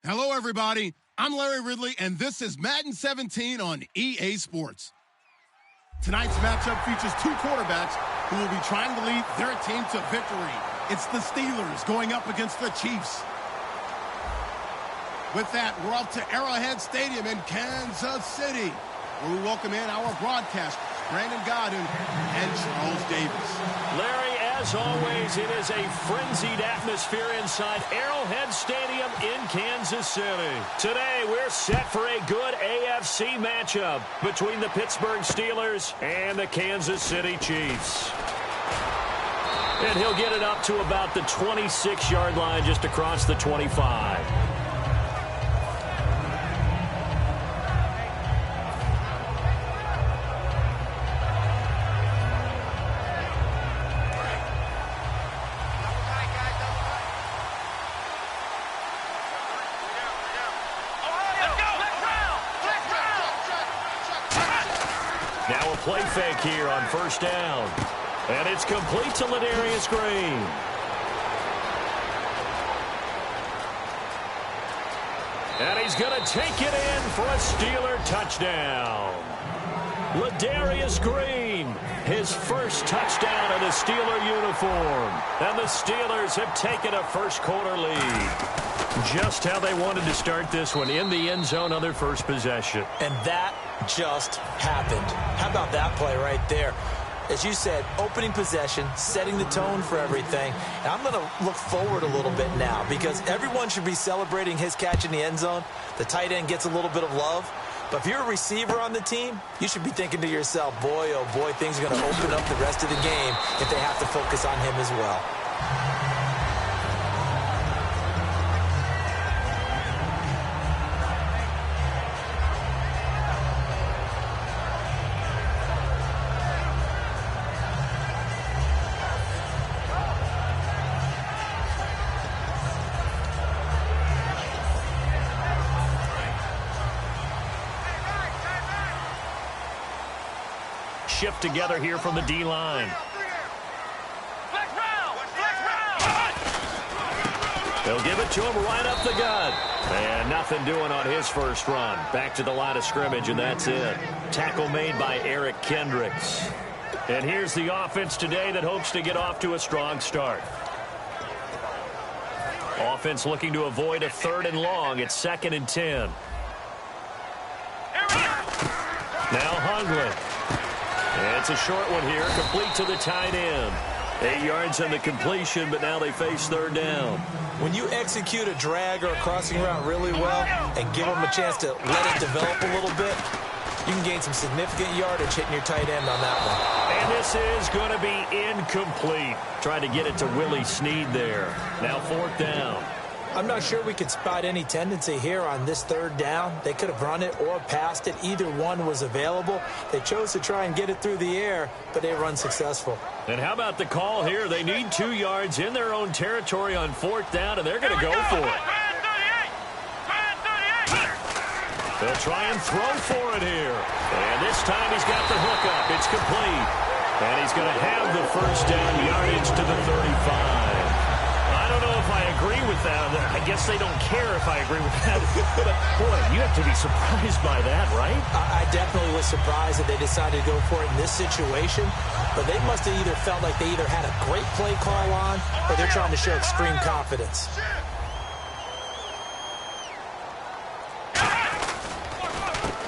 Hello, everybody. I'm Larry Ridley, and this is Madden 17 on EA Sports. Tonight's matchup features two quarterbacks who will be trying to lead their team to victory. It's the Steelers going up against the Chiefs. With that, we're off to Arrowhead Stadium in Kansas City, where we welcome in our broadcasters, Brandon Godden and Charles Davis. Larry, as always, it is a frenzied atmosphere inside Arrowhead Stadium in Kansas City. Today, we're set for a good AFC matchup between the Pittsburgh Steelers and the Kansas City Chiefs. And he'll get it up to about the 26-yard line, just across the 25. Now a play fake here on first down. And it's complete to Ladarius Green. And he's going to take it in for a Steeler touchdown. Ladarius Green, his first touchdown in a Steeler uniform. And the Steelers have taken a first-quarter lead. Just how they wanted to start this one, in the end zone on their first possession. And that just happened. How about that play right there? As you said, opening possession, setting the tone for everything. And I'm going to look forward a little bit now because everyone should be celebrating his catch in the end zone. The tight end gets a little bit of love. But if you're a receiver on the team, you should be thinking to yourself, boy, oh boy, things are going to open up the rest of the game if they have to focus on him as well. Shift together here from the D-line. They'll give it to him right up the gut. And nothing doing on his first run. Back to the line of scrimmage, and that's it. Tackle made by Eric Kendricks. And here's the offense today that hopes to get off to a strong start. Offense looking to avoid a 3rd and long. It's 2nd and 10. Now Hundley. It's a short one here, complete to the tight end. 8 yards on the completion, but now they face 3rd down. When you execute a drag or a crossing route really well and give them a chance to let it develop a little bit, you can gain some significant yardage hitting your tight end on that one. And this is going to be incomplete. Trying to get it to Willie Snead there. Now 4th down. I'm not sure we could spot any tendency here on this 3rd down. They could have run it or passed it. Either one was available. They chose to try and get it through the air, but they were unsuccessful. And how about the call here? They need 2 yards in their own territory on 4th down, and they're going to go for it. They'll try and throw for it here. And this time he's got the hook up. It's complete. And he's going to have the first down yardage to the 35. I don't know if I agree with that. I guess they don't care if I agree with that. But, boy, you have to be surprised by that, right? I definitely was surprised that they decided to go for it in this situation. But they must have either felt like they either had a great play call on or they're trying to show extreme confidence.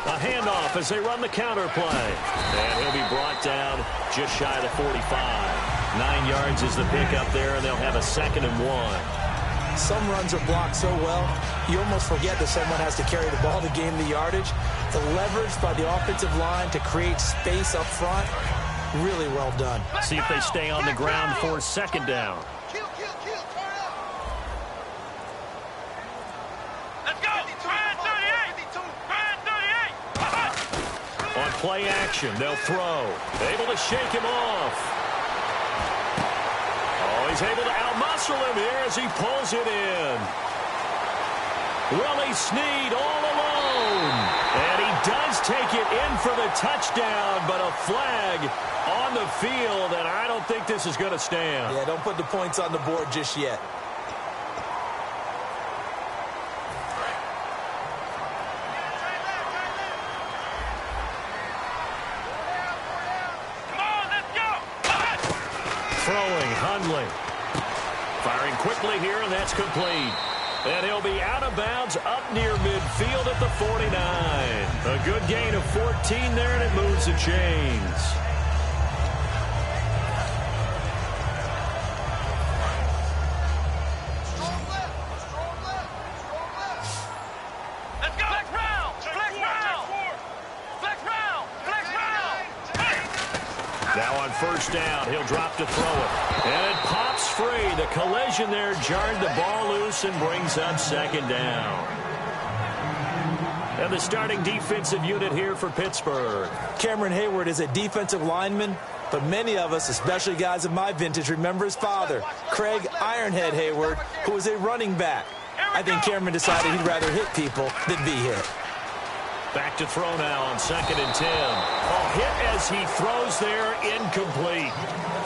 A handoff as they run the counter play. And he'll be brought down just shy of the 45. 9 yards is the pickup there, and they'll have a 2nd and 1. Some runs are blocked so well, you almost forget that someone has to carry the ball to gain the yardage. The leverage by the offensive line to create space up front, really well done. See if they stay on the ground for 2nd down. On play action, they'll throw. Able to shake him off. Oh, he's able to outmuscle him here as he pulls it in. Willie Snead all alone. And he does take it in for the touchdown, but a flag on the field, and I don't think this is going to stand. Yeah, don't put the points on the board just yet. Firing quickly here, and that's complete. And he'll be out of bounds up near midfield at the 49. A good gain of 14 there, and it moves the chains. Now on first down, he'll drop to throw it. And it pops free. The collision there jarred the ball loose and brings up second down. And the starting defensive unit here for Pittsburgh. Cameron Hayward is a defensive lineman, but many of us, especially guys of my vintage, remember his father, Craig Ironhead Hayward, who was a running back. I think Cameron decided he'd rather hit people than be hit. Back to throw now on 2nd and 10. A hit as he throws there, incomplete.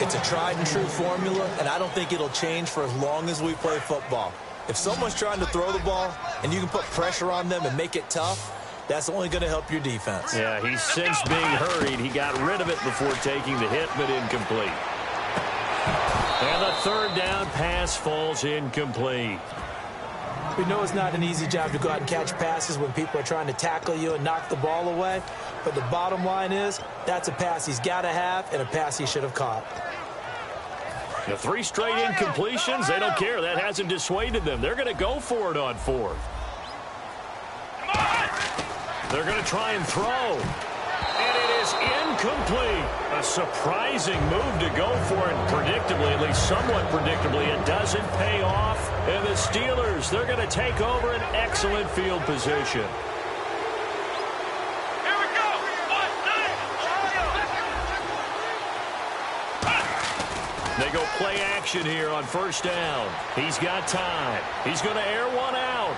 It's a tried and true formula, and I don't think it'll change for as long as we play football. If someone's trying to throw the ball and you can put pressure on them and make it tough, that's only going to help your defense. Yeah, he's since being hurried. He got rid of it before taking the hit, but incomplete. And the 3rd down pass falls incomplete. We know it's not an easy job to go out and catch passes when people are trying to tackle you and knock the ball away. But the bottom line is, that's a pass he's got to have and a pass he should have caught. The 3 straight incompletions, they don't care. That hasn't dissuaded them. They're going to go for it on 4th. They're going to try and throw. And it is incomplete. A surprising move to go for it predictably, at least somewhat predictably. It doesn't pay off. And the Steelers, they're going to take over an excellent field position. Here we go. They go play action here on first down. He's got time. He's going to air one out.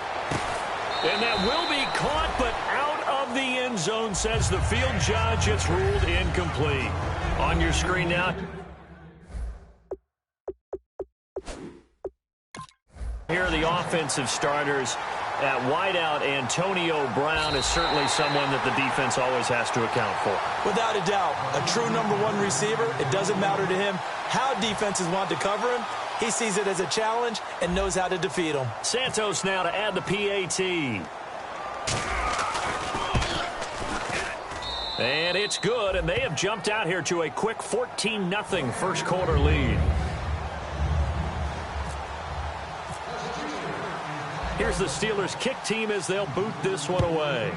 And that will be caught, but out of the end zone, says the field judge. It's ruled incomplete. On your screen now. Here are the offensive starters. At wideout, Antonio Brown is certainly someone that the defense always has to account for. Without a doubt, a true #1 receiver. It doesn't matter to him how defenses want to cover him. He sees it as a challenge and knows how to defeat him. Santos now to add the PAT. And it's good, and they have jumped out here to a quick 14-0 first quarter lead. Here's the Steelers kick team as they'll boot this one away.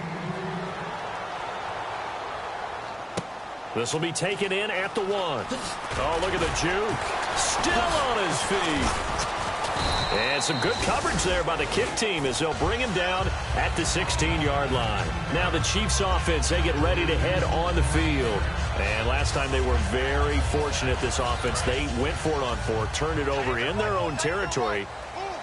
This will be taken in at the 1. Oh, look at the juke. Still on his feet. And some good coverage there by the kick team as they'll bring him down at the 16-yard line. Now the Chiefs offense, they get ready to head on the field. And last time they were very fortunate, this offense. They went for it on 4, turned it over in their own territory,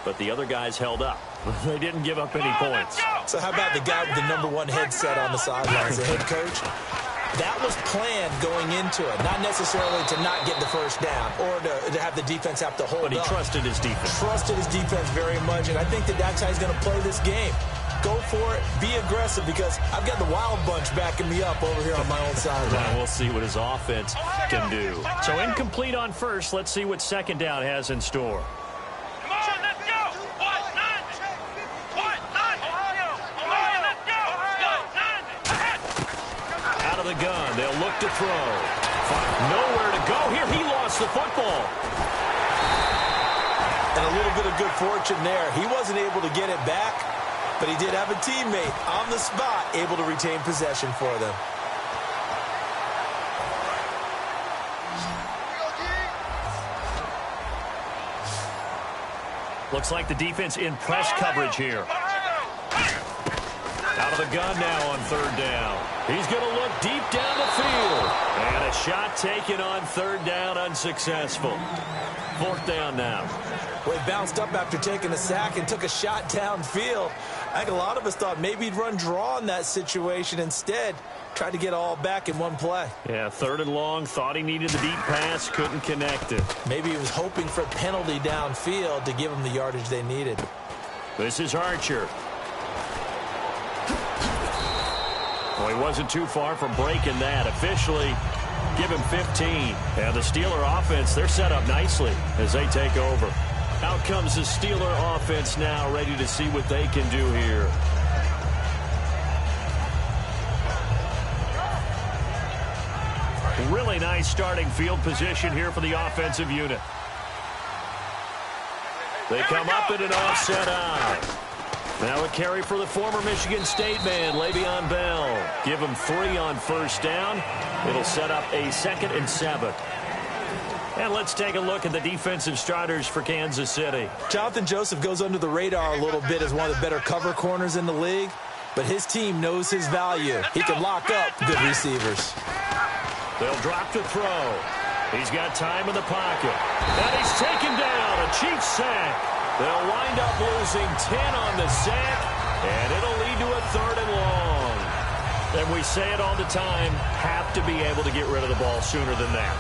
but the other guys held up. They didn't give up any points. So how about the guy with the #1 headset on the sidelines, the head coach? That was planned going into it, not necessarily to not get the first down or to have the defense have to hold up. But he trusted his defense. Trusted his defense very much, and I think that's how he's going to play this game. Go for it, be aggressive, because I've got the wild bunch backing me up over here on my own sideline. We'll see what his offense can do. So incomplete on first. Let's see what second down has in store. The gun. They'll look to throw. Nowhere to go here. He lost the football. And a little bit of good fortune there. He wasn't able to get it back, but he did have a teammate on the spot able to retain possession for them. Looks like the defense in press coverage here. Out of the gun now on third down. He's going to look deep down the field. And a shot taken on third down, unsuccessful. Fourth down now. Well, he bounced up after taking a sack and took a shot downfield. I think a lot of us thought maybe he'd run draw in that situation. Instead, tried to get all back in one play. Yeah, 3rd and long. Thought he needed the deep pass. Couldn't connect it. Maybe he was hoping for a penalty downfield to give him the yardage they needed. This is Archer. Well, he wasn't too far from breaking that. Officially, give him 15. And the Steeler offense, they're set up nicely as they take over. Out comes the Steeler offense now, ready to see what they can do here. Really nice starting field position here for the offensive unit. They come up in an offset eye. Now a carry for the former Michigan State man, Le'Veon Bell. Give him 3 on first down. It'll set up a 2nd and 7. And let's take a look at the defensive starters for Kansas City. Jonathan Joseph goes under the radar a little bit as one of the better cover corners in the league, but his team knows his value. He can lock up good receivers. They'll drop to throw. He's got time in the pocket. And he's taken down. A Chiefs sack. They'll wind up losing 10 on the sack, and it'll lead to a 3rd and long. And we say it all the time, have to be able to get rid of the ball sooner than that.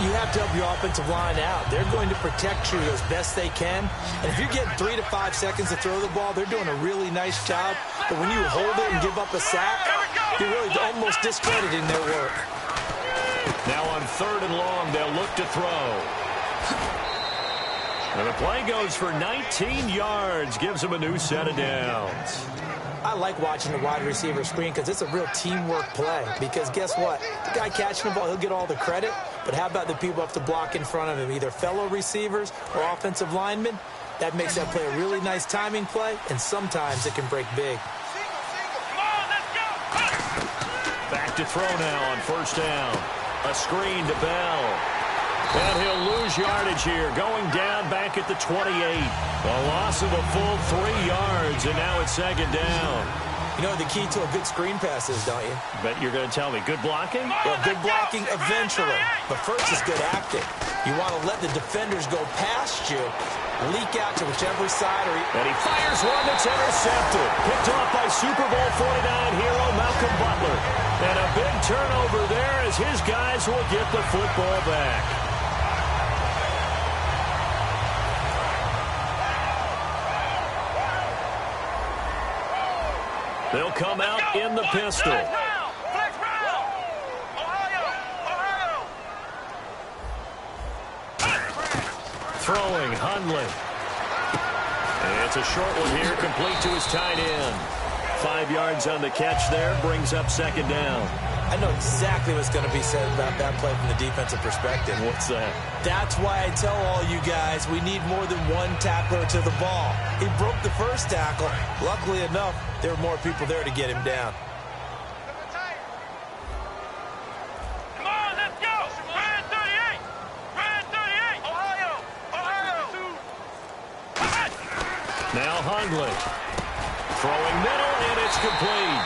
You have to help your offensive line out. They're going to protect you as best they can. And if you're getting 3 to 5 seconds to throw the ball, they're doing a really nice job. But when you hold it and give up a sack, you're really almost discrediting their work. Now on 3rd and long, they'll look to throw. And the play goes for 19 yards, gives them a new set of downs. I like watching the wide receiver screen because it's a real teamwork play. Because guess what? The guy catching the ball, he'll get all the credit. But how about the people who have to block in front of him, either fellow receivers or offensive linemen? That makes that play a really nice timing play, and sometimes it can break big. Back to throw now on first down. A screen to Bell. And he'll lose yardage here, going down back at the 28. A loss of a full 3 yards, and now it's 2nd down. You know the key to a good screen pass is, don't you? Bet you're going to tell me. Good blocking? Well, good blocking eventually. But first is good acting. You want to let the defenders go past you, leak out to whichever side. And he fires one that's intercepted. Picked off by Super Bowl 49 hero Malcolm Butler. And a big turnover there as his guys will get the football back. They'll come out in the pistol. Throwing, Hundley. And it's a short one here, complete to his tight end. 5 yards on the catch there, brings up 2nd down. I know exactly what's going to be said about that play from the defensive perspective. What's that? That's why I tell all you guys we need more than one tackler to the ball. He broke the first tackle. Luckily enough, there were more people there to get him down. Come on, let's go! Brand 38! Brand 38! Ohio! Now Hundley. Throwing middle, and it's complete.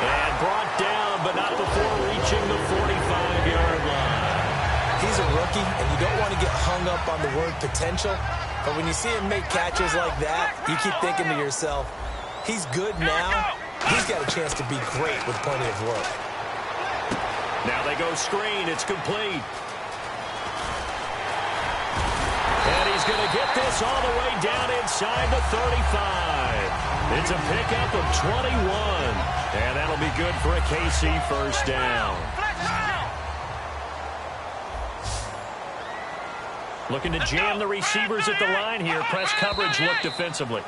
And brought down, but not before reaching the 45-yard line. He's a rookie, and you don't want to get hung up on the word potential. But when you see him make catches like that, you keep thinking to yourself, he's good now. He's got a chance to be great with plenty of work. Now they go screen. It's complete. And he's going to get this all the way down inside the 35. It's a pickup of 21. And that'll be good for a KC first down. Looking to jam the receivers at the line here. Press coverage look defensively.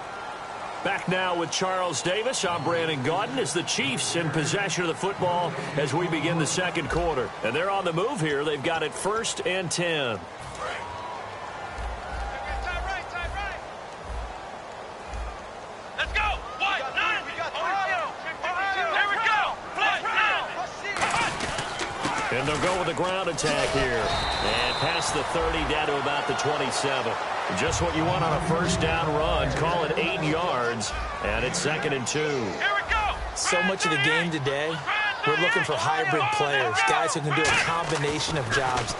Back now with Charles Davis. I'm Brandon Gaudin as the Chiefs in possession of the football as we begin the 2nd quarter. And they're on the move here. They've got it 1st and 10. And they'll go with a ground attack here. And past the 30 down to about the 27. Just what you want on a first down run. Call it 8 yards. And it's 2nd and 2. Here we go. So much of the game today, we're looking for hybrid players, guys who can do a combination of jobs.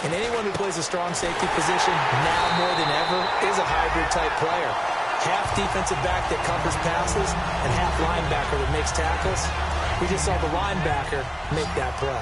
And anyone who plays a strong safety position now more than ever is a hybrid type player. Half defensive back that covers passes and half linebacker that makes tackles. We just saw the linebacker make that play.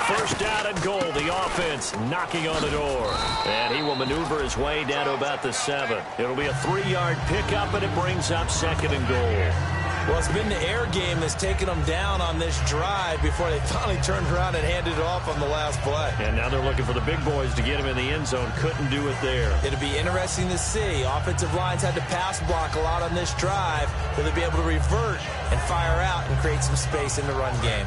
First down and goal, the offense knocking on the door. And he will maneuver his way down to about the 7. It'll be a 3-yard pickup, and it brings up 2nd and goal. Well, it's been the air game that's taken them down on this drive before they finally turned around and handed it off on the last play. And now they're looking for the big boys to get him in the end zone. Couldn't do it there. It'll be interesting to see. Offensive lines had to pass block a lot on this drive. Will they be able to revert and fire out and create some space in the run game?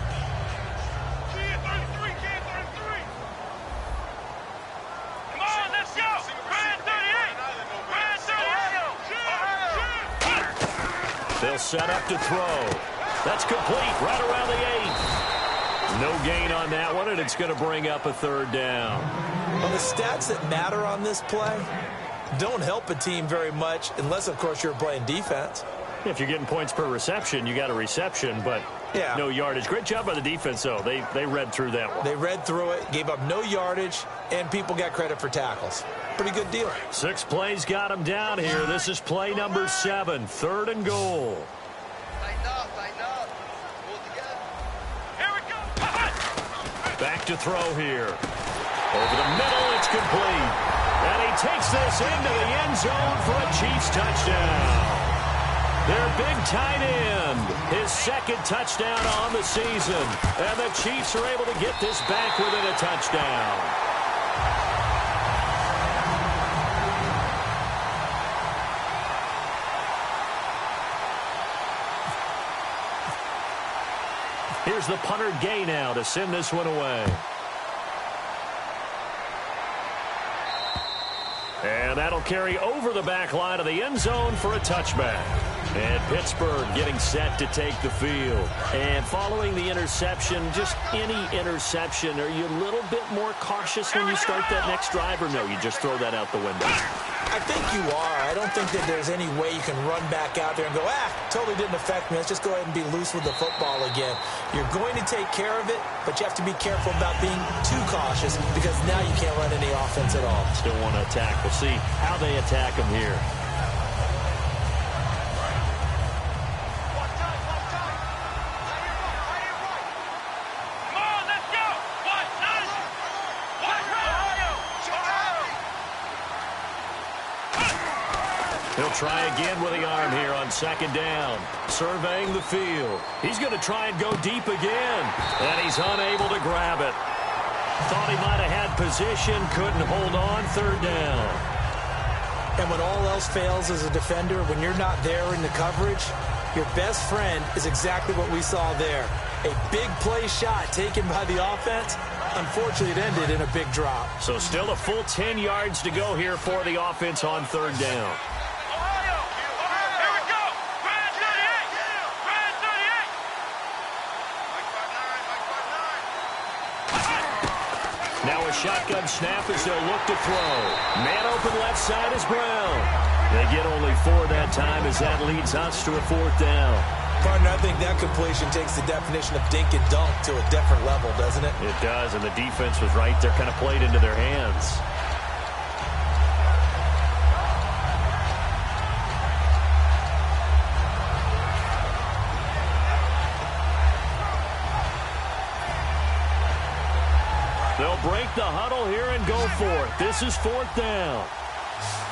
They'll set up to throw. That's complete right around the 8. No gain on that one, and it's going to bring up a third down. Well, the stats that matter on this play don't help a team very much unless, of course, you're playing defense. If you're getting points per reception, you got a reception, but no yardage. Great job by the defense, though. They read through that one. They read through it, gave up no yardage, and people got credit for tackles. Pretty good deal. 6 plays got them down here. This is play number 7, 3rd and goal. Here we go. Back to throw here. Over the middle, it's complete. And he takes this into the end zone for a Chiefs touchdown. Their big tight end, his 2nd touchdown on the season. And the Chiefs are able to get this back within a touchdown. Here's the punter Gay now to send this one away. And that'll carry over the back line of the end zone for a touchback. And Pittsburgh getting set to take the field. And following the interception, just any interception, are you a little bit more cautious when you start that next drive, or no, you just throw that out the window? I think you are. I don't think that there's any way you can run back out there and go, totally didn't affect me. Let's just go ahead and be loose with the football again. You're going to take care of it, but you have to be careful about being too cautious because now you can't run any offense at all. Still want to attack. We'll see how they attack them here. He'll try again with the arm here on 2nd down. Surveying the field. He's going to try and go deep again. And he's unable to grab it. Thought he might have had position. Couldn't hold on. 3rd down. And when all else fails as a defender, when you're not there in the coverage, your best friend is exactly what we saw there. A big play shot taken by the offense. Unfortunately, it ended in a big drop. So still a full 10 yards to go here for the offense on 3rd down. Now a shotgun snap as they'll look to throw. Man open left side is Brown. They get only 4 that time as that leads us to a 4th down. Partner, I think that completion takes the definition of dink and dunk to a different level, doesn't it? It does, and the defense was right there, kind of played into their hands. They'll break the huddle here and go for it. This is 4th down.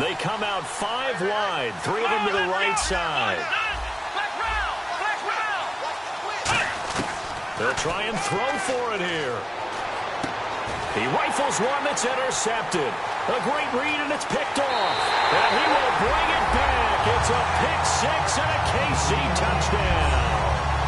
They come out 5 wide, 3 of them to the right side. They'll try and throw for it here. He rifles one that's intercepted. A great read, and it's picked off. And he will bring it back. It's a pick 6 and a KC touchdown.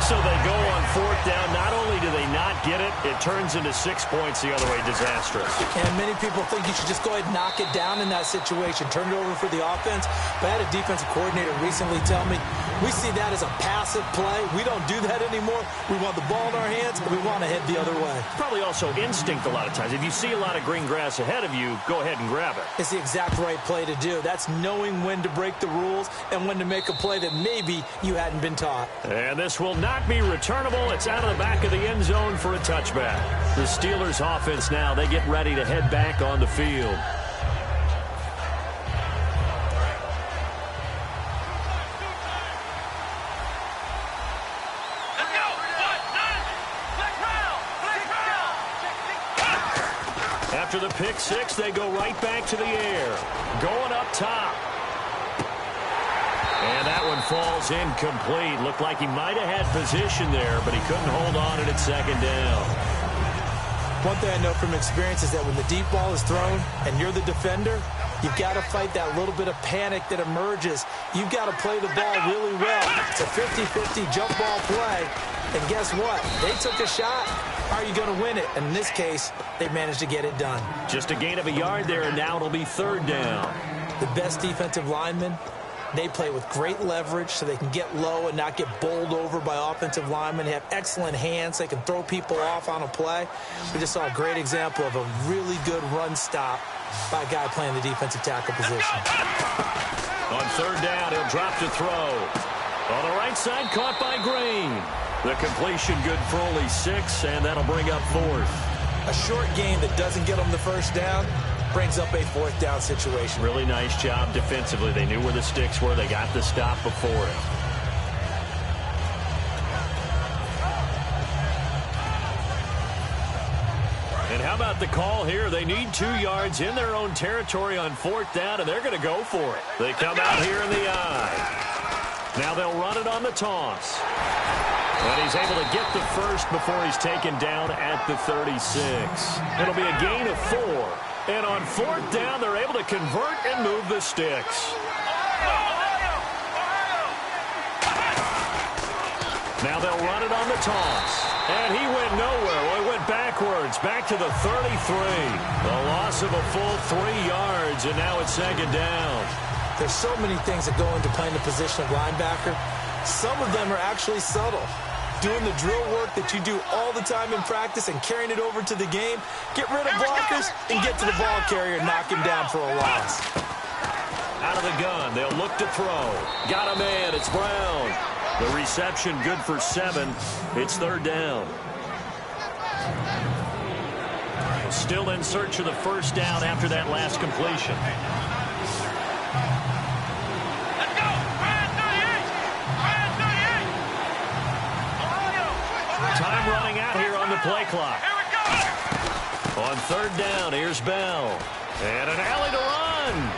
So they go on 4th down. Not only do they not get it, it turns into 6 points the other way. Disastrous. And many people think you should just go ahead and knock it down in that situation. Turn it over for the offense. But I had a defensive coordinator recently tell me, we see that as a passive play. We don't do that anymore. We want the ball in our hands, and we want to head the other way. Probably also instinct a lot of times. If you see a lot of green grass ahead of you, go ahead and grab it. It's the exact right play to do. That's knowing when to break the rules and when to make a play that maybe you hadn't been taught. And this will not be returnable. It's out of the back of the end zone for a touchback. The Steelers offense now, they get ready to head back on the field. After the pick 6, they go right back to the air. Going up top. And that one falls incomplete. Looked like he might have had position there, but he couldn't hold on at second down. One thing I know from experience is that when the deep ball is thrown and you're the defender, you've got to fight that little bit of panic that emerges. You've got to play the ball really well. It's a 50-50 jump ball play. And guess what? They took a shot. How are you going to win it? And in this case, they managed to get it done. Just a gain of a yard there, and now it'll be third down. The best defensive linemen, they play with great leverage so they can get low and not get bowled over by offensive linemen. They have excellent hands. They can throw people off on a play. We just saw a great example of a really good run stop by a guy playing the defensive tackle position. On third down, he'll drop to throw. On the right side, caught by Green. The completion good for only 6, and that'll bring up fourth. A short gain that doesn't get them the first down brings up a fourth down situation. Really nice job defensively. They knew where the sticks were. They got the stop before it. And how about the call here? They need 2 yards in their own territory on fourth down, and they're going to go for it. They come out here in the I. Now they'll run it on the toss. And he's able to get the first before he's taken down at the 36. It'll be a gain of 4. And on fourth down, they're able to convert and move the sticks. Now they'll run it on the toss. And he went nowhere. Well, he went backwards, back to the 33. The loss of a full 3 yards, and now it's second down. There's so many things that go into playing the position of linebacker. Some of them are actually subtle. Doing the drill work that you do all the time in practice and carrying it over to the game. Get rid of blockers and get to the ball carrier and knock him down for a loss. Out of the gun, they'll look to throw. Got a man, it's Brown. The reception good for 7. It's third down. Still in search of the first down after that last completion. Time running out here on the play clock. On third down, here's Bell. And an alley to run.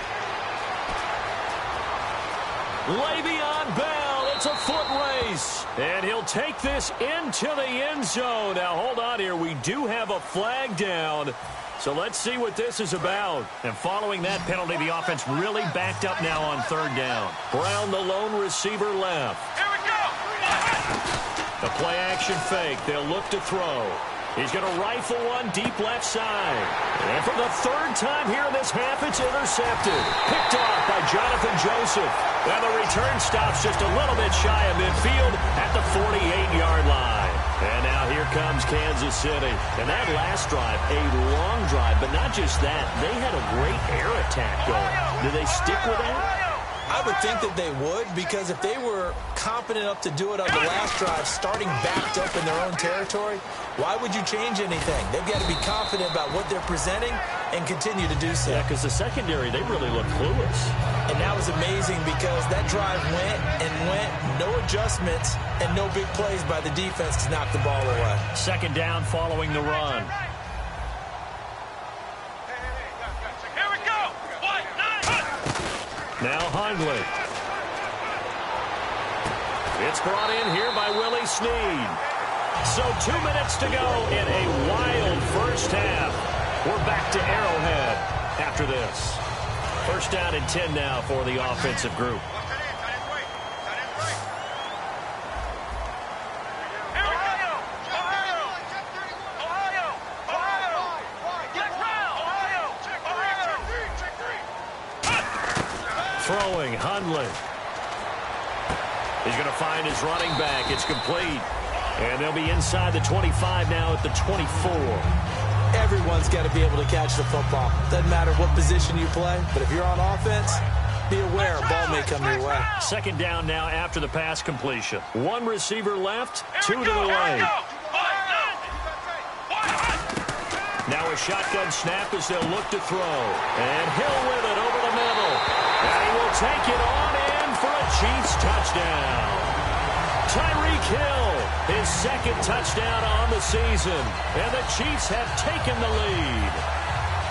Le'Veon Bell, it's a foot race. And he'll take this into the end zone. Now, hold on here. We do have a flag down. So let's see what this is about. And following that penalty, the offense really backed up now on third down. Brown, the lone receiver, left. Here we go. The play-action fake. They'll look to throw. He's going to rifle one deep left side. And for the third time here in this half, it's intercepted. Picked off by Jonathan Joseph. And the return stops just a little bit shy of midfield at the 48-yard line. And now here comes Kansas City. And that last drive, a long drive, but not just that. They had a great air attack going. Do they stick with that? I would think that they would, because if they were confident enough to do it on the last drive, starting backed up in their own territory, why would you change anything? They've got to be confident about what they're presenting and continue to do so. Yeah, because the secondary, they really look clueless. And that was amazing because that drive went and went, no adjustments, and no big plays by the defense to knock the ball away. Second down following the run. Now Hundley. It's brought in here by Willie Snead. So 2 minutes to go in a wild first half. We're back to Arrowhead after this. First down and 10 now for the offensive group. Throwing, Hundley. He's going to find his running back. It's complete. And they'll be inside the 25 now at the 24. Everyone's got to be able to catch the football. Doesn't matter what position you play, but if you're on offense, be aware a ball may come your way. Second down now after the pass completion. 1 receiver left, 2 to the right. Now a shotgun snap as they'll look to throw. And Hill with it over the middle. And he will take it on in for a Chiefs touchdown. Tyreek Hill, his second touchdown on the season. And the Chiefs have taken the lead.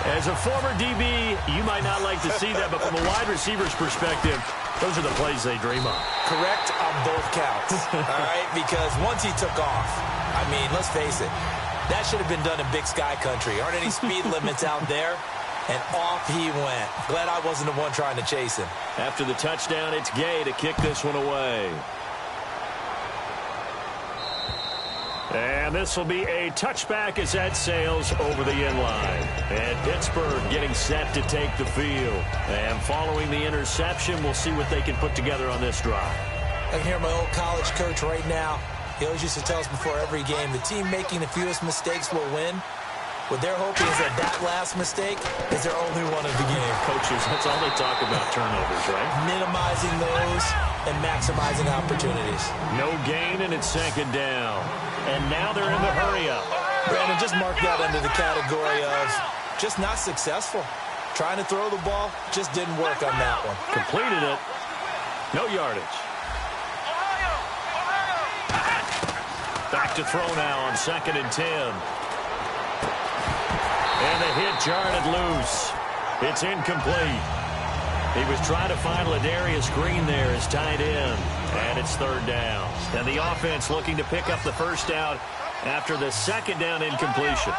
As a former DB, you might not like to see that, but from a wide receiver's perspective, those are the plays they dream of. Correct on both counts, all right? Because once he took off, I mean, let's face it, that should have been done in Big Sky Country. Aren't any speed limits out there? And off he went. Glad I wasn't the one trying to chase him. After the touchdown, it's Gay to kick this one away. And this will be a touchback as that sails over the inline. And Pittsburgh getting set to take the field. And following the interception, we'll see what they can put together on this drive. I can hear my old college coach right now. He always used to tell us before every game, the team making the fewest mistakes will win. What they're hoping is that last mistake is their only one of the game. Coaches, that's all they talk about, turnovers, right? Minimizing those and maximizing opportunities. No gain, and it's second down. And now they're in the hurry-up. Brandon, just mark that under the category of just not successful. Trying to throw the ball just didn't work on that one. Completed it. No yardage. Back to throw now on 2nd and 10. And the hit jarred it loose. It's incomplete. He was trying to find Ladarius Green there as tight end. And it's 3rd down. And the offense looking to pick up the first down after the 2nd down incompletion.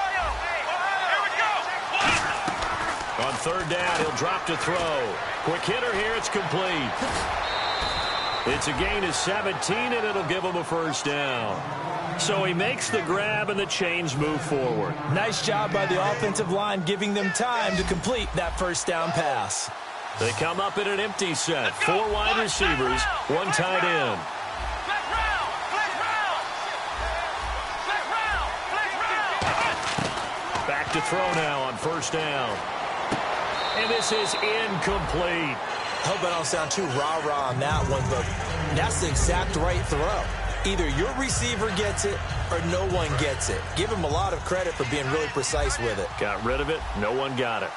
On 3rd down, he'll drop to throw. Quick hitter here, it's complete. It's a gain of 17, and it'll give him a first down. So he makes the grab, and the chains move forward. Nice job by the offensive line giving them time to complete that first down pass. They come up in an empty set. 4 wide receivers, 1 tight end. Back to throw now on 1st down. And this is incomplete. I hope I don't sound too rah-rah on that one, but that's the exact right throw. Either your receiver gets it or no one gets it. Give him a lot of credit for being really precise with it. Got rid of it. No one got it.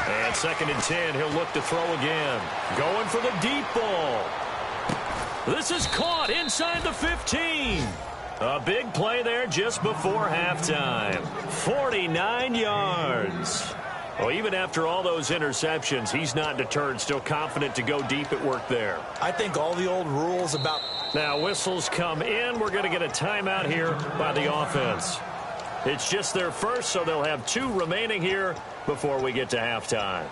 And 2nd and 10, he'll look to throw again. Going for the deep ball. This is caught inside the 15. A big play there just before halftime. 49 yards. Well, even after all those interceptions, he's not deterred, still confident to go deep at work there. I think all the old rules about... Now whistles come in. We're going to get a timeout here by the offense. It's just their first, so they'll have 2 remaining here before we get to halftime.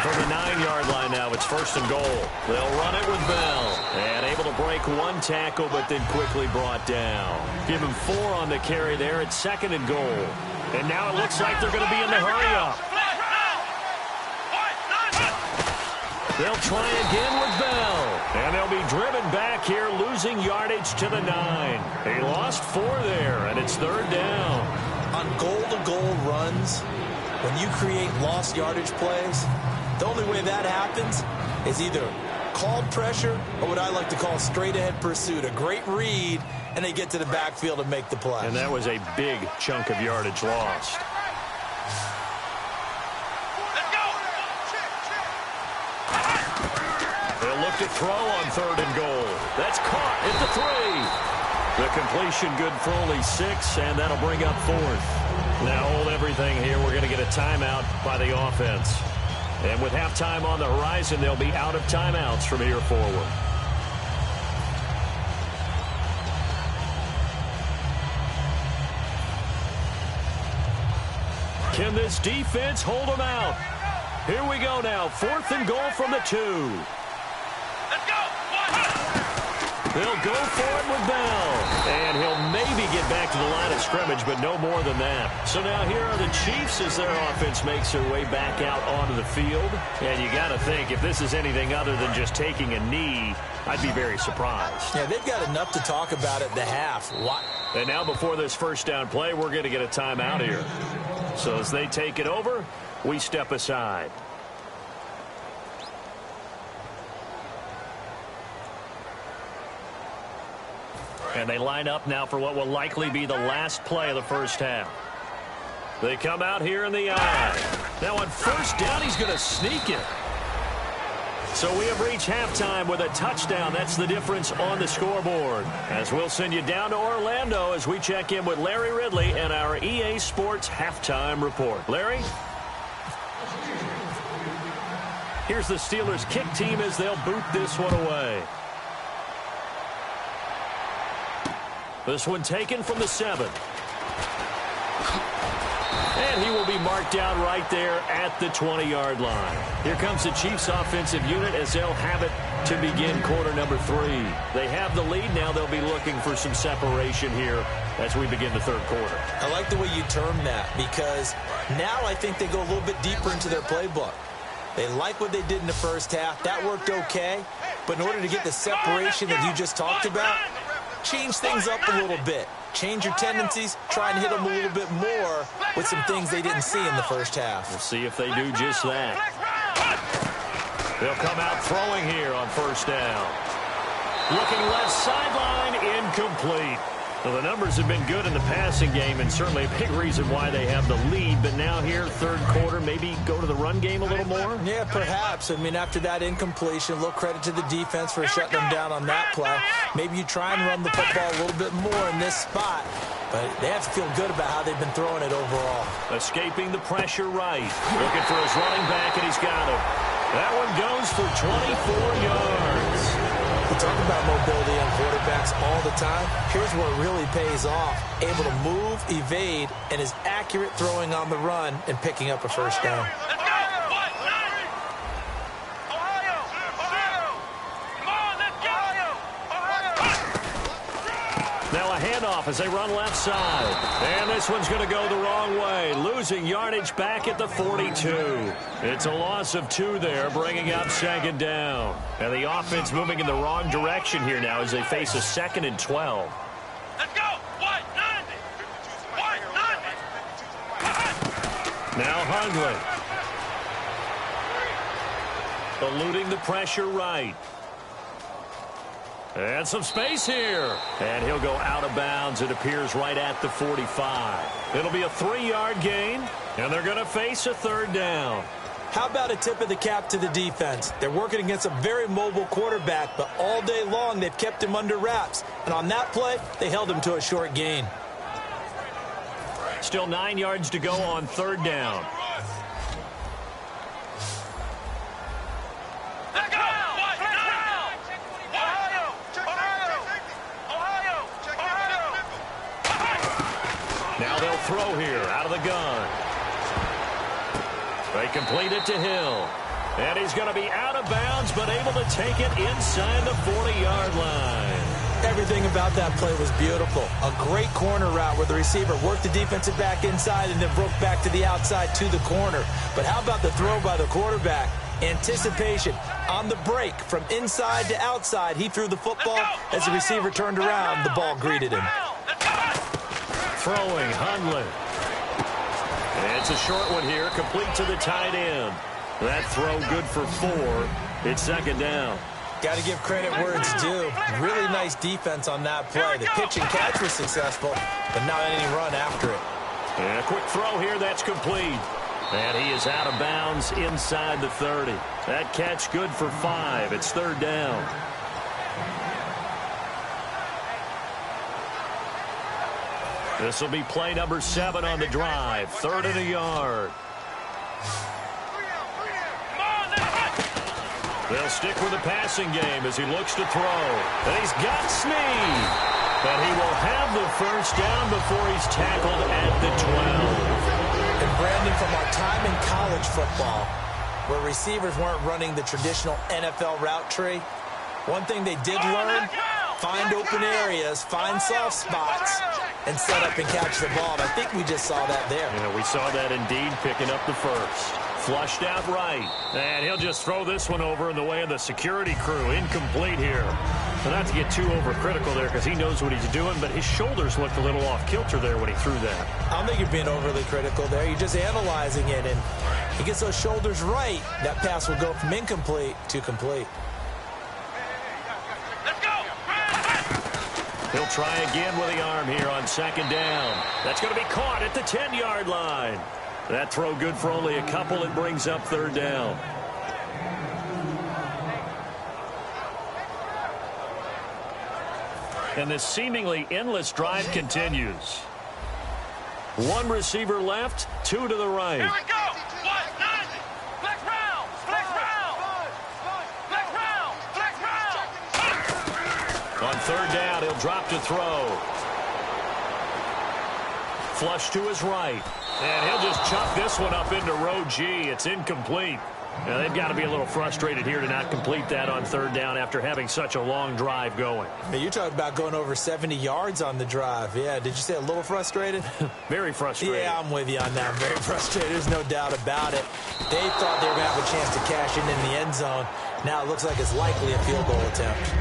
From the 9-yard line now, it's 1st and goal. They'll run it with Bell. And able to break 1 tackle, but then quickly brought down. Give him 4 on the carry there. It's 2nd and goal. And now it looks like they're going to be in the hurry-up. They'll try again with Bell. And they'll be driven back here, losing yardage to the 9. He lost 4 there, and it's 3rd down. On goal-to-goal runs, when you create lost yardage plays, the only way that happens is either called pressure or what I like to call straight-ahead pursuit. A great read, and they get to the backfield and make the play. And that was a big chunk of yardage lost. They'll look to throw on 3rd and goal. That's caught at the 3. The completion good for only 6, and that'll bring up 4th. Now hold everything here. We're going to get a timeout by the offense. And with halftime on the horizon, they'll be out of timeouts from here forward. Can this defense hold them out? Here we go now. 4th and goal from the 2. Let's go. They'll go for it with Bell. And he'll maybe get back to the line of scrimmage, but no more than that. So now here are the Chiefs as their offense makes their way back out onto the field. And you got to think, if this is anything other than just taking a knee, I'd be very surprised. Yeah, they've got enough to talk about at the half. And now before this first down play, we're going to get a timeout here. So as they take it over, we step aside. And they line up now for what will likely be the last play of the first half. They come out here in the eye. Now on first down, he's going to sneak it. So we have reached halftime with a touchdown. That's the difference on the scoreboard. As we'll send you down to Orlando as we check in with Larry Ridley and our EA Sports halftime report. Larry? Here's the Steelers kick team as they'll boot this one away. This one taken from the 7. And he will be marked down right there at the 20-yard line. Here comes the Chiefs offensive unit as they'll have it to begin quarter number 3. They have the lead. Now they'll be looking for some separation here as we begin the third quarter. I like the way you term that because now I think they go a little bit deeper into their playbook. They like what they did in the first half. That worked okay. But in order to get the separation that you just talked about, change things up a little bit. Change your tendencies. Try and hit them a little bit more with some things they didn't see in the first half. We'll see if they do just that. They'll come out throwing here on first down. Looking left sideline, incomplete. Well, the numbers have been good in the passing game and certainly a big reason why they have the lead. But now here, third quarter, maybe go to the run game a little more? Yeah, perhaps. I mean, after that incompletion, a little credit to the defense for shutting them down on that play. Maybe you try and run the football a little bit more in this spot. But they have to feel good about how they've been throwing it overall. Escaping the pressure right. Looking for his running back, and he's got him. That one goes for 24 yards. We talk about mobility on quarterbacks all the time. Here's where it really pays off. Able to move, evade, and is accurate throwing on the run and picking up a first down. Now a handoff as they run left side. And this one's going to go the wrong way. Losing yardage back at the 42. It's a loss of 2 there, bringing up second down. And the offense moving in the wrong direction here now as they face a 2nd and 12. Let's go! White 90! White 90! Now Hundley. Eluding the pressure right. And some space here. And he'll go out of bounds. It appears right at the 45. It'll be a 3-yard gain, and they're going to face a third down. How about a tip of the cap to the defense? They're working against a very mobile quarterback, but all day long they've kept him under wraps. And on that play, they held him to a short gain. Still 9 yards to go on third down. Now they'll throw here out of the gun. They complete it to Hill. And he's going to be out of bounds, but able to take it inside the 40-yard line. Everything about that play was beautiful. A great corner route where the receiver worked the defensive back inside and then broke back to the outside to the corner. But how about the throw by the quarterback? Anticipation on the break from inside to outside. He threw the football. As the receiver turned around, the ball greeted him. Throwing, Hundley. And it's a short one here, complete to the tight end. That throw good for 4. It's second down. Got to give credit where it's due. Really nice defense on that play. The pitch and catch was successful, but not any run after it. And a quick throw here, that's complete. And he is out of bounds inside the 30. That catch good for 5. It's third down. This will be play number 7 on the drive. 3rd and a yard. They'll stick with the passing game as he looks to throw. And he's got Snead. But he will have the first down before he's tackled at the 12. And Brandon, from our time in college football, where receivers weren't running the traditional NFL route tree, one thing they did learn, find open areas, find soft spots, and set up and catch the ball. And I think we just saw that there. Yeah, we saw that indeed, picking up the first. Flushed out right. And he'll just throw this one over in the way of the security crew. Incomplete here. Well, not to get too overcritical there because he knows what he's doing, but his shoulders looked a little off kilter there when he threw that. I don't think you're being overly critical there. You're just analyzing it, and he gets those shoulders right. That pass will go from incomplete to complete. Let's go. He'll try again with the arm here on second down. That's going to be caught at the 10-yard line. That throw good for only a couple. It brings up third down. And this seemingly endless drive continues. One receiver left, two to the right. Here we go. What? Nine. Flex round. Flex round. Flex round. Flex round. On third down, he'll drop to throw. Flush to his right. And he'll just chuck this one up into row G. It's incomplete. Now, they've got to be a little frustrated here to not complete that on third down after having such a long drive going. Hey, you're talking about going over 70 yards on the drive. Yeah, did you say a little frustrated? Very frustrated. Yeah, I'm with you on that. Very frustrated. There's no doubt about it. They thought they were going to have a chance to cash in the end zone. Now it looks like it's likely a field goal attempt.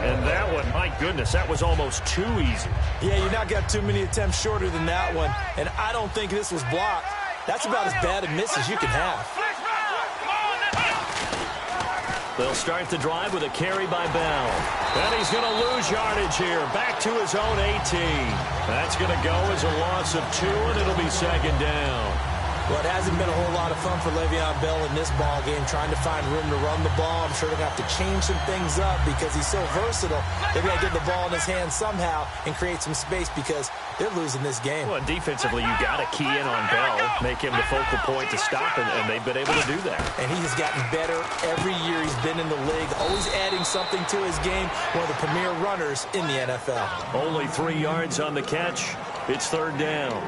And that one, my goodness, that was almost too easy. Yeah, you're not got too many attempts shorter than that one. And I don't think this was blocked. That's about as bad a miss as you can have. Flex round. Come on, let's go. They'll start the drive with a carry by Bell. And he's going to lose yardage here. Back to his own 18. That's going to go as a loss of 2, and it'll be second down. Well, it hasn't been a whole lot of fun for Le'Veon Bell in this ball game, trying to find room to run the ball. I'm sure they're going to have to change some things up because he's so versatile. They're going to get the ball in his hands somehow and create some space because they're losing this game. Well, defensively, you got to key in on Bell, make him the focal point to stop him, and they've been able to do that. And he has gotten better every year he's been in the league, always adding something to his game, one of the premier runners in the NFL. Only 3 yards on the catch. It's third down.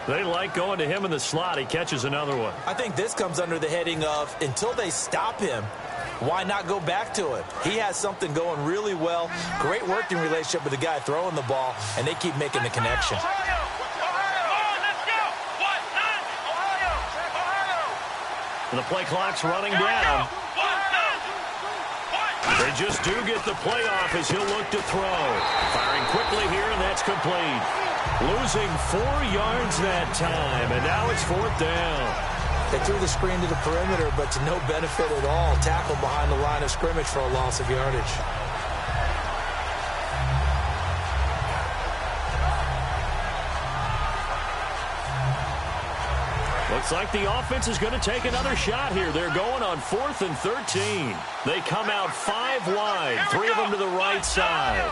They like going to him in the slot. He catches another one. I think this comes under the heading of until they stop him, why not go back to it? He has something going really well. Great working relationship with the guy throwing the ball, and they keep making the connection. Ohio. Come on, let's go. What? Nine. Ohio. And the play clock's running Here we go. down. What? Nine. What? They just do get the playoff as he'll look to throw. Firing quickly here, and that's complete. Losing 4 yards that time, and now it's fourth down. They threw the screen to the perimeter, but to no benefit at all. Tackle behind the line of scrimmage for a loss of yardage. Looks like the offense is going to take another shot here. They're going on 4th and 13. They come out 5 wide, 3 of them to the right side.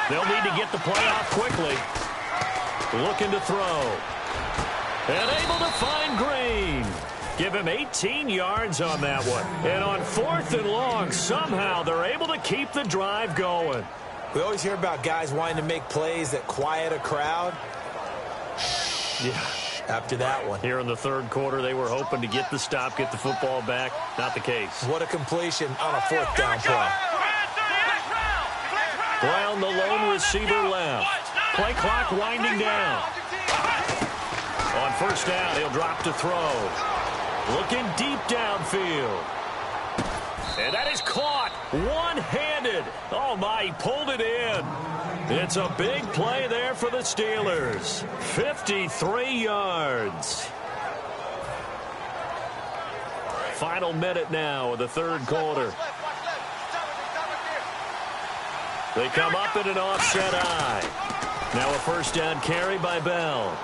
They'll need to get the play off quickly. Looking to throw. And able to find Green. Give him 18 yards on that one. And on 4th and long, somehow they're able to keep the drive going. We always hear about guys wanting to make plays that quiet a crowd. Yeah. After that one. Here in the third quarter, they were hoping to get the stop, get the football back. Not the case. What a completion on a 4th down play. Brown, the lone receiver left. Play clock winding down. On first down, he'll drop to throw. Looking deep downfield. And that is caught one-handed. Oh, my, he pulled it in. It's a big play there for the Steelers. 53 yards. Final minute now of the third quarter. They come up in an offset eye. Now a first down carry by Bell.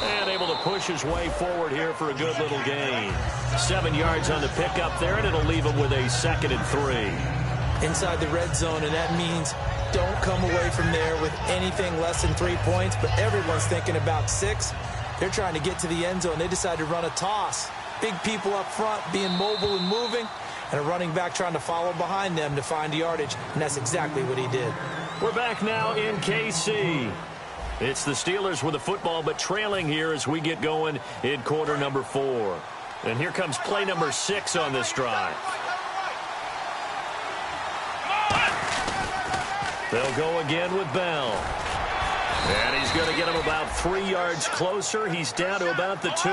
And able to push his way forward here for a good little gain. 7 yards on the pickup there, and it'll leave him with a 2nd and 3. Inside the red zone, and that means don't come away from there with anything less than 3 points, but everyone's thinking about 6. They're trying to get to the end zone. They decide to run a toss. Big people up front being mobile and moving, and a running back trying to follow behind them to find yardage, and that's exactly what he did. We're back now in KC. It's the Steelers with the football, but trailing here as we get going in quarter number 4. And here comes play number 6 on this drive. They'll go again with Bell. And he's going to get him about 3 yards closer. He's down to about the 2.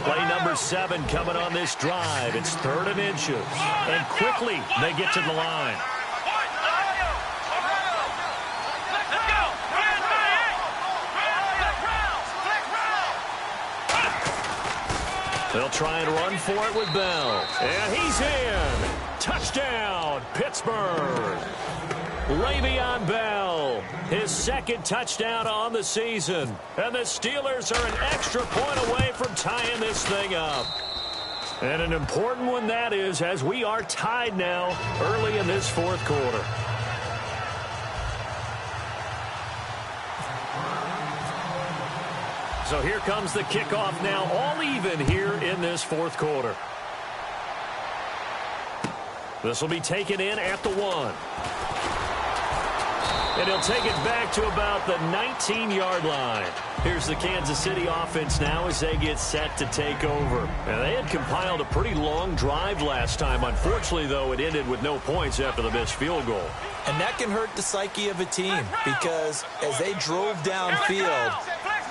Play number 7 coming on this drive. It's 3rd and inches. And quickly they get to the line. They'll try and run for it with Bell. And he's in. Touchdown, Pittsburgh. Le'Veon Bell, his 2nd touchdown on the season. And the Steelers are an extra point away from tying this thing up. And an important one that is, as we are tied now early in this 4th quarter. So here comes the kickoff now, all even here in this 4th quarter. This will be taken in at the 1. And he'll take it back to about the 19-yard line. Here's the Kansas City offense now as they get set to take over. And they had compiled a pretty long drive last time. Unfortunately, though, it ended with no points after the missed field goal. And that can hurt the psyche of a team because as they drove downfield,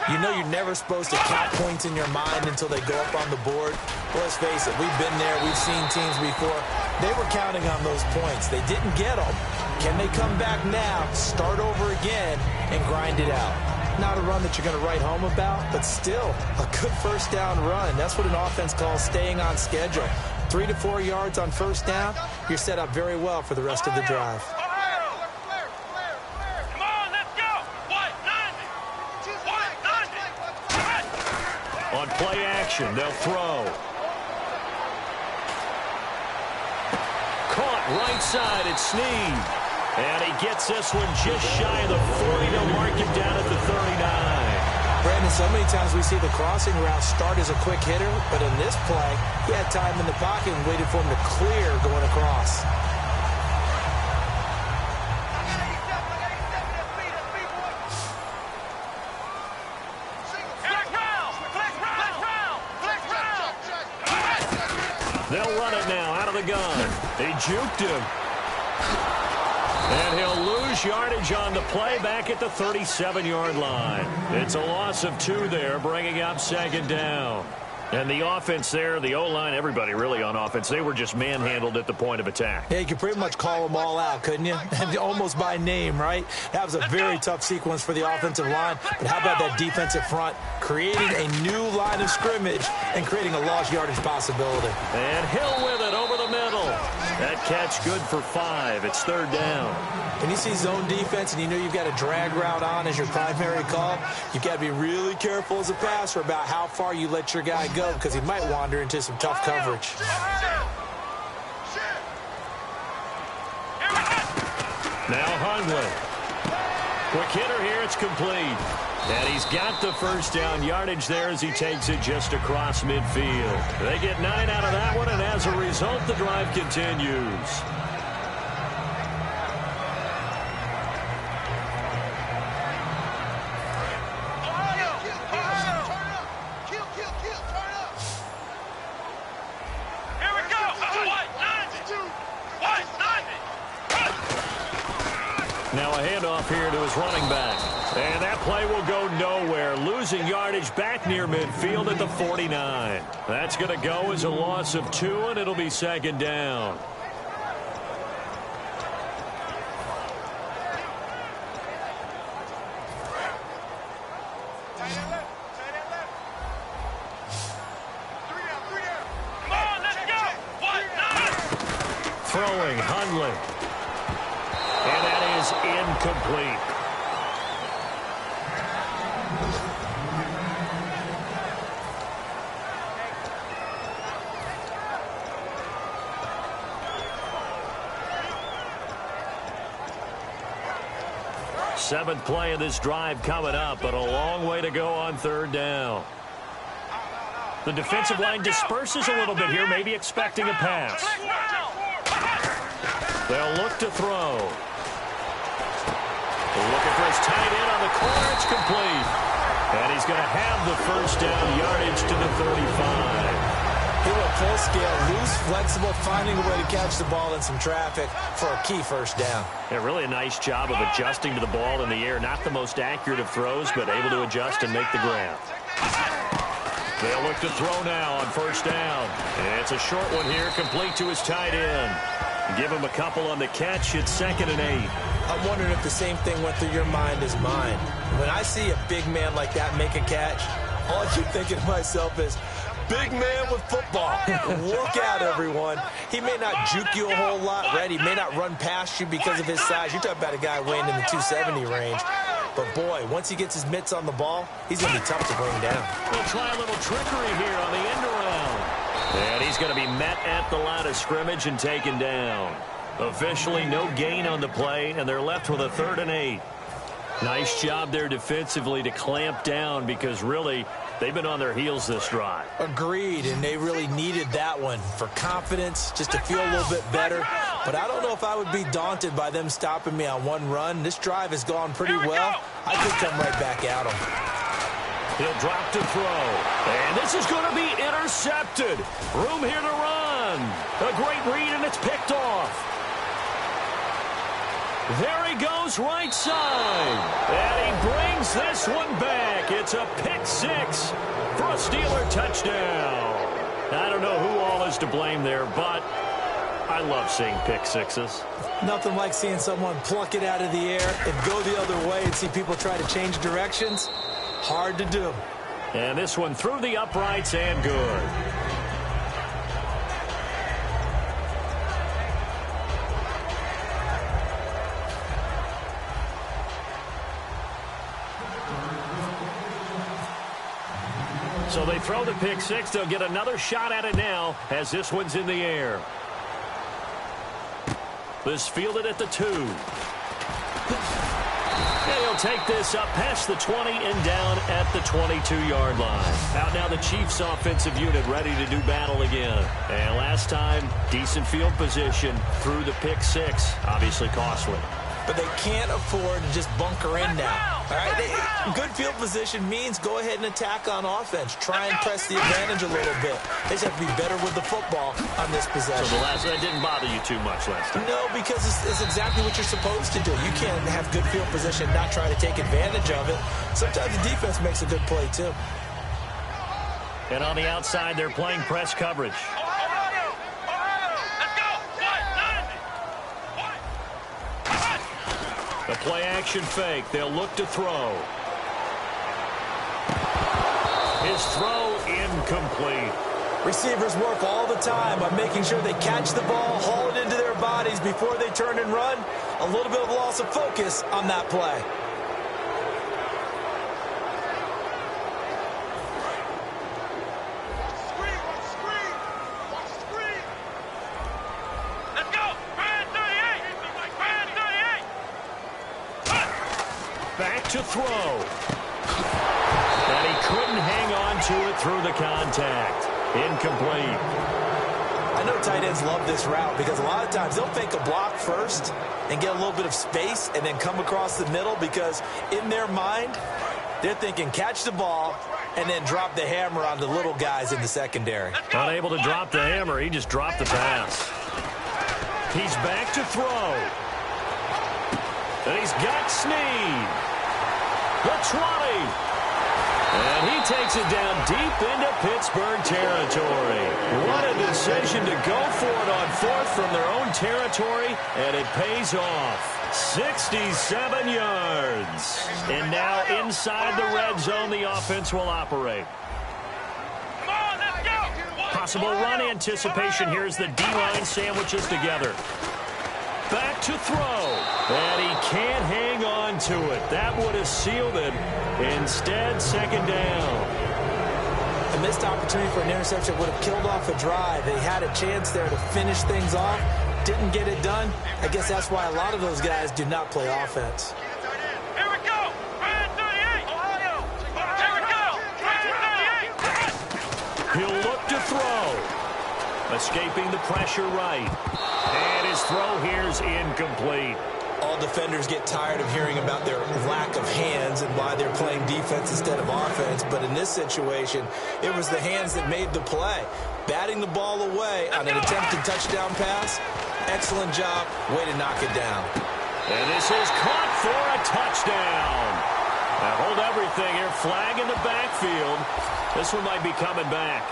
you know you're never supposed to count points in your mind until they go up on the board. Well, let's face it, we've been there. We've seen teams before. They were counting on those points. They didn't get them. Can they come back now, start over again, and grind it out? Not a run that you're going to write home about, but still a good first down run. That's what an offense calls staying on schedule. 3 to 4 yards on first down, you're set up very well for the rest of the drive. On play action, they'll throw. Caught right side, it's Snead. And he gets this one just shy of the 40 to mark him down at the 39. Brandon, so many times we see the crossing route start as a quick hitter, but in this play, he had time in the pocket and waited for him to clear going across. They'll run it now out of the gun. They juked him. And he'll lose yardage on the play back at the 37-yard line. It's a loss of 2 there, bringing up 2nd down. And the offense there, the O-line, everybody really on offense, they were just manhandled at the point of attack. Yeah, you could pretty much call them all out, couldn't you? And almost by name, right? That was a very tough sequence for the offensive line. But how about that defensive front creating a new line of scrimmage and creating a lost yardage possibility? And Hill with it over the middle. That catch good for 5. It's 3rd down. When you see zone defense and you know you've got a drag route on as your primary call, you've got to be really careful as a passer about how far you let your guy go because he might wander into some tough coverage. Now Hundley. Quick hitter here, it's complete. And he's got the first down yardage there as he takes it just across midfield. They get 9 out of that one, and as a result, the drive continues. Now a handoff here to his running back. And that play will go nowhere. Losing yardage back near midfield at the 49. That's going to go as a loss of 2, and it'll be 2nd down. Throwing Hundley. And that is incomplete. Seventh play of this drive coming up, but a long way to go on 3rd down. The defensive line disperses a little bit here, maybe expecting a pass. They'll look to throw. Looking for his tight end on the corner. It's complete. And he's going to have the first down yardage to the 35. He went full scale, loose, flexible, finding a way to catch the ball in some traffic for a key first down. Yeah, really a nice job of adjusting to the ball in the air. Not the most accurate of throws, but able to adjust and make the grab. They'll look to throw now on first down. And it's a short one here, complete to his tight end. Give him a couple on the catch. It's 2nd and 8. I'm wondering if the same thing went through your mind as mine. When I see a big man like that make a catch, all I keep thinking to myself is, big man with football. Look out, everyone. He may not juke you a whole lot, right? He may not run past you because of his size. You're talking about a guy weighing in the 270 range. But, boy, once he gets his mitts on the ball, he's going to be tough to bring down. We'll try a little trickery here on the end around. And he's going to be met at the line of scrimmage and taken down. Officially no gain on the play, and they're left with a 3rd and 8. Nice job there defensively to clamp down because, really, they've been on their heels this drive. Agreed, and they really needed that one for confidence, just to feel a little bit better. But I don't know if I would be daunted by them stopping me on one run. This drive has gone pretty well. I could come right back at them. He'll drop to throw. And this is going to be intercepted. Room here to run. A great read, and it's picked off. There he goes right side. And he brings this one back. It's a pick 6 for a Steeler touchdown. I don't know who all is to blame there, but I love seeing pick 6s. Nothing like seeing someone pluck it out of the air and go the other way and see people try to change directions. Hard to do. And this one through the uprights and good. So they throw the pick 6. They'll get another shot at it now as this one's in the air. This fielded at the 2. And he'll take this up past the 20 and down at the 22-yard line. Out now the Chiefs offensive unit ready to do battle again. And last time, decent field position through the pick 6. Obviously costly. But they can't afford to just bunker in now. All right, good field position means go ahead and attack on offense. Try and press the advantage a little bit. They just have to be better with the football on this possession. So that didn't bother you too much last time? No, because it's exactly what you're supposed to do. You can't have good field position and not try to take advantage of it. Sometimes the defense makes a good play, too. And on the outside, they're playing press coverage. A play-action fake. They'll look to throw. His throw incomplete. Receivers work all the time on making sure they catch the ball, haul it into their bodies before they turn and run. A little bit of loss of focus on that play. Back to throw. And he couldn't hang on to it through the contact. Incomplete. I know tight ends love this route because a lot of times they'll fake a block first and get a little bit of space and then come across the middle because in their mind, they're thinking catch the ball and then drop the hammer on the little guys in the secondary. Unable to drop the hammer, he just dropped the pass. He's back to throw. And he's got Snead. The 20. And he takes it down deep into Pittsburgh territory. What a decision to go for it on 4th from their own territory, and it pays off. 67 yards. And now inside the red zone, the offense will operate. Possible run anticipation here as the D-line sandwiches together. Back to throw. And he can't hang on to it. That would have sealed it. Instead, 2nd down. A missed opportunity for an interception would have killed off a drive. They had a chance there to finish things off. Didn't get it done. I guess that's why a lot of those guys do not play offense. Here we go. Red 38. Ohio. Here we go. Red 38. He'll look to throw. Escaping the pressure right. And his throw here is incomplete. all defenders get tired of hearing about their lack of hands and why they're playing defense instead of offense. But in this situation, it was the hands that made the play. Batting the ball away on an attempted touchdown pass, excellent job. Way to knock it down. And this is caught for a touchdown. Now hold everything here. Flag in the backfield. This one might be coming back.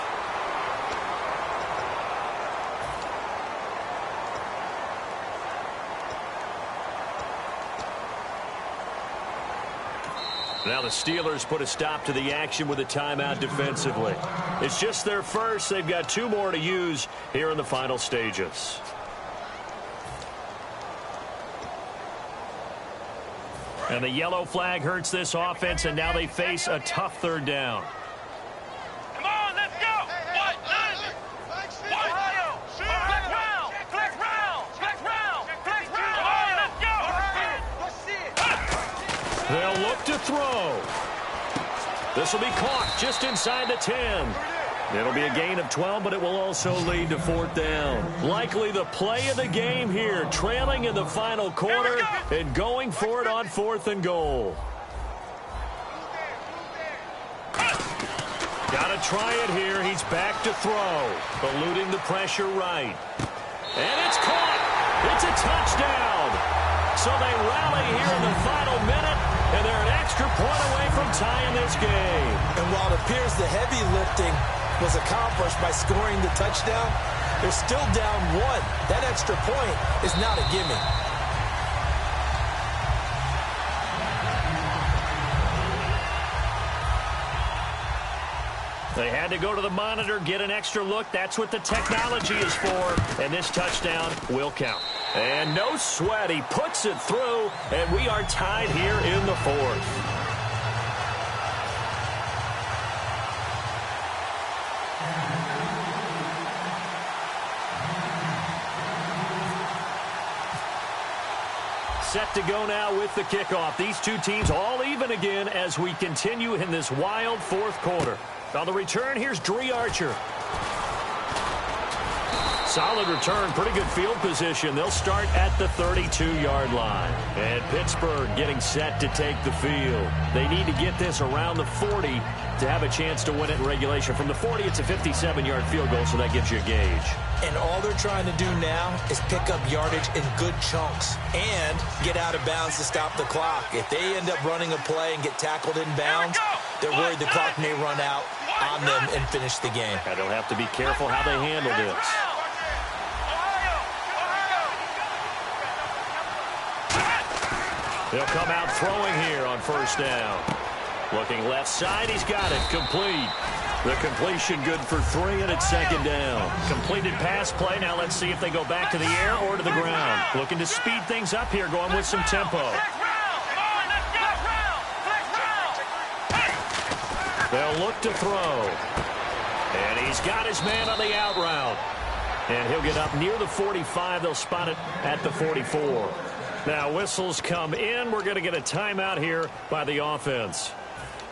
Now the Steelers put a stop to the action with a timeout defensively. It's just their first. They've got 2 more to use here in the final stages. And the yellow flag hurts this offense, and now they face a tough 3rd down. Come on, let's go. What? Ohio. Flex round. Flex round. Flex round. Flex round. Come on, let's go. They'll look to throw. This will be caught just inside the 10. It'll be a gain of 12, but it will also lead to 4th down. Likely the play of the game here, trailing in the final quarter and going for it on 4th and goal. Got to try it here. He's back to throw, eluding the pressure right. And it's caught. It's a touchdown. So they rally here in the final minute, and they're an extra point away from tying this game. And while it appears the heavy lifting was accomplished by scoring the touchdown, they're still down 1. That extra point is not a gimme. They had to go to the monitor, get an extra look. That's what the technology is for. And this touchdown will count. And no sweat. He puts it through, and we are tied here in the 4th. Set to go now with the kickoff. These 2 teams all even again as we continue in this wild 4th quarter. On the return, here's Dree Archer. Solid return, pretty good field position. They'll start at the 32-yard line. And Pittsburgh getting set to take the field. They need to get this around the 40 to have a chance to win it in regulation. From the 40, it's a 57-yard field goal, so that gives you a gauge. And all they're trying to do now is pick up yardage in good chunks and get out of bounds to stop the clock. If they end up running a play and get tackled in bounds, they're worried the clock may run out on them and finish the game. And they'll have to be careful how they handle this. They'll come out throwing here on 1st down. Looking left side, he's got it. Complete. The completion good for 3, and it's 2nd down. Completed pass play. Now let's see if they go back to the air or to the ground. Looking to speed things up here, going with some tempo. They'll look to throw. And he's got his man on the out route. And he'll get up near the 45. They'll spot it at the 44. Now whistles come in. We're going to get a timeout here by the offense.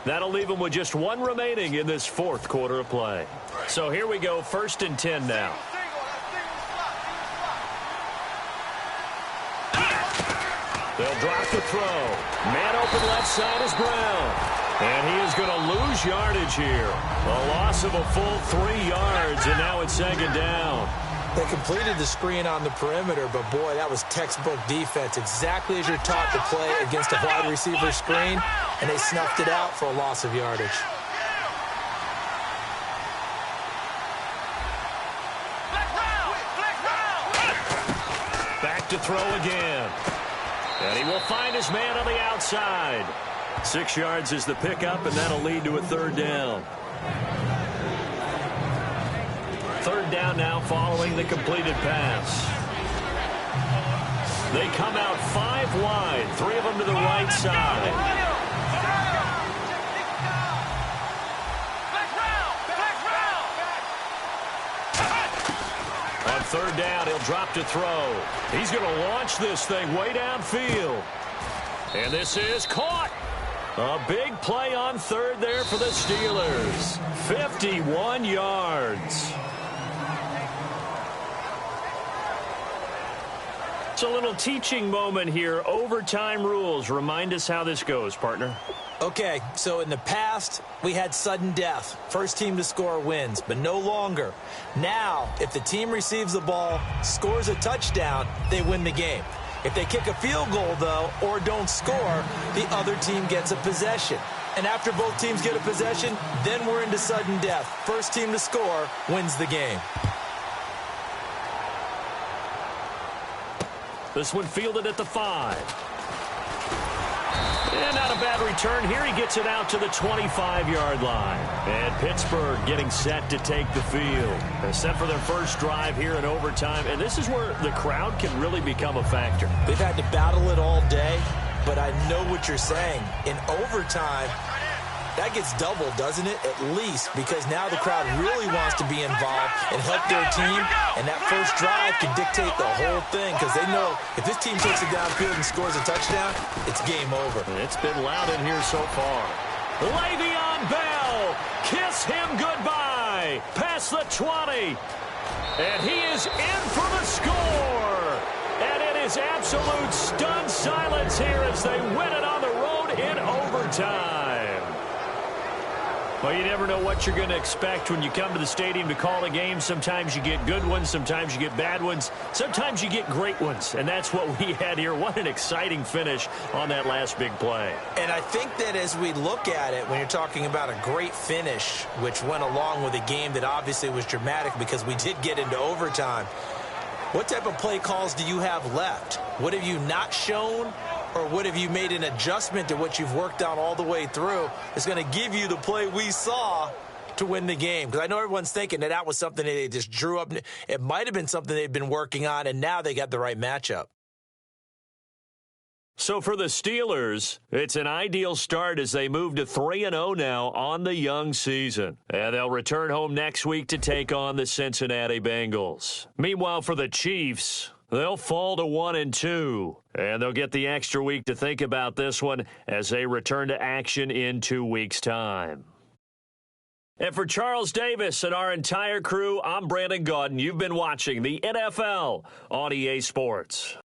That'll leave them with just 1 remaining in this 4th quarter of play. So here we go, 1st and 10 now. They'll drop the throw. Man open left side is Brown. And he is going to lose yardage here. A loss of a full 3 yards, and now it's 2nd down. They completed the screen on the perimeter, but boy, that was textbook defense. Exactly as you're taught to play against a wide receiver screen, and they snuffed it out for a loss of yardage. Back to throw again. And he will find his man on the outside. 6 yards is the pickup, and that'll lead to a 3rd down. 3rd down now following the completed pass. They come out 5 wide, 3 of them to the right side. On 3rd down, he'll drop to throw. He's going to launch this thing way downfield. And this is caught. A big play on 3rd there for the Steelers. 51 yards. It's a little teaching moment here. Overtime rules. Remind us how this goes, partner. Okay, so in the past, we had sudden death. First team to score wins, but no longer. Now, if the team receives the ball, scores a touchdown, they win the game. If they kick a field goal, though, or don't score, the other team gets a possession. And after both teams get a possession, then we're into sudden death. First team to score wins the game. This one fielded at the 5. And not a bad return here. He gets it out to the 25-yard line. And Pittsburgh getting set to take the field. They're set for their first drive here in overtime. And this is where the crowd can really become a factor. They've had to battle it all day, but I know what you're saying. In overtime, that gets doubled, doesn't it? At least, because now the crowd really wants to be involved and help their team, and that first drive can dictate the whole thing because they know if this team takes it downfield and scores a touchdown, it's game over. It's been loud in here so far. Le'Veon Bell, kiss him goodbye, past the 20, and he is in for the score. And it is absolute stunned silence here as they win it on the road in overtime. Well, you never know what you're going to expect when you come to the stadium to call a game. Sometimes you get good ones. Sometimes you get bad ones. Sometimes you get great ones. And that's what we had here. What an exciting finish on that last big play. And I think that as we look at it, when you're talking about a great finish, which went along with a game that obviously was dramatic because we did get into overtime, what type of play calls do you have left? What have you not shown? Or what have you made an adjustment to what you've worked on all the way through that's going to give you the play we saw to win the game? Because I know everyone's thinking that was something that they just drew up. It might have been something they've been working on, and now they got the right matchup. So for the Steelers, it's an ideal start as they move to 3-0 now on the young season. And they'll return home next week to take on the Cincinnati Bengals. Meanwhile, for the Chiefs, they'll fall to 1-2, and they'll get the extra week to think about this one as they return to action in 2 weeks' time. And for Charles Davis and our entire crew, I'm Brandon Gaudin. You've been watching the NFL on EA Sports.